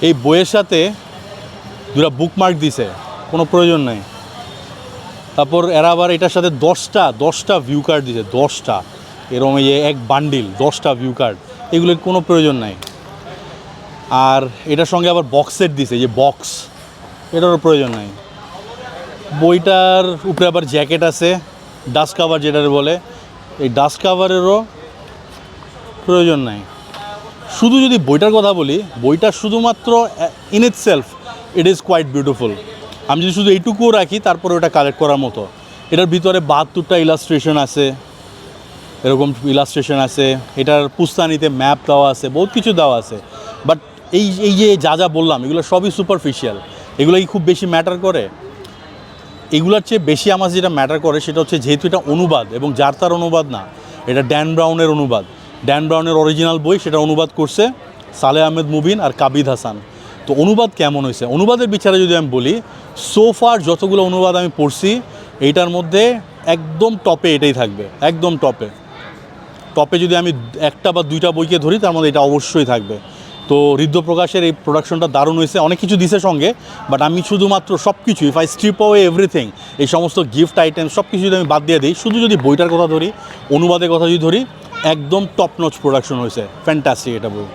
এই বইয়ের সাথে দুটা বুকমার্ক দিছে, কোনো প্রয়োজন নাই। তারপর এরা আবার এটার সাথে 10টা ভিউ কার্ড দিছে, 10টা এরকম, এই এক বান্ডিল 10টা ভিউ কার্ড, এগুলোর কোনো প্রয়োজন নাই। আর এটার সঙ্গে আবার বক্স সেট দিছে, যে বক্স, এটারও প্রয়োজন নাই। বইটার উপরে আবার জ্যাকেট আছে, ডাস্ট কাভার যেটার বলে, এই ডাস্ট কাভারেরও প্রয়োজন নাই। শুধু যদি বইটার কথা বলি, বইটা শুধুমাত্র in itself it is quite beautiful. আমি যদি শুধু এইটুকুও রাখি, তারপরে ওটা কালেক্ট করার মতো। এটার ভিতরে 72টা ইলাস্ট্রেশন আছে, এরকম ইলাস্ট্রেশন আছে। এটার পুস্তানিতে ম্যাপ দেওয়া আছে, বহুত কিছু দেওয়া আছে। বাট এই যে যা বললাম, এগুলো সবই সুপারফিশিয়াল। এগুলো কি খুব বেশি ম্যাটার করে? এগুলোর চেয়ে বেশি আমার যেটা ম্যাটার করে সেটা হচ্ছে, যেহেতু এটা অনুবাদ, এবং যার তার অনুবাদ না, এটা ড্যান ব্রাউনের অনুবাদ। ড্যান ব্রাউনের অরিজিনাল বই, সেটা অনুবাদ করছে সালেহ আহমেদ মুবিন আর কাবিদ হাসান। তো অনুবাদ কেমন হয়েছে, অনুবাদের বিচারে যদি আমি বলি, সোফার যতগুলো অনুবাদ আমি পড়ছি, এইটার মধ্যে একদম টপে এটাই থাকবে, একদম টপে। যদি আমি একটা বা দুইটা বইকে ধরি, তার মধ্যে এটা অবশ্যই থাকবে। তো ঋদ্ধ প্রকাশের এই প্রোডাকশনটা দারুণ হয়েছে, অনেক কিছু দিছে সঙ্গে। বাট আমি শুধুমাত্র সব কিছু, if I strip away everything, এই সমস্ত গিফট আইটেম সব কিছু যদি আমি বাদ দিয়ে দিই, শুধু যদি বইটার কথা ধরি, অনুবাদের কথা যদি ধরি, একদম টপ নচ প্রোডাকশন হয়েছে, ফ্যান্টাস্টিক এটা বই।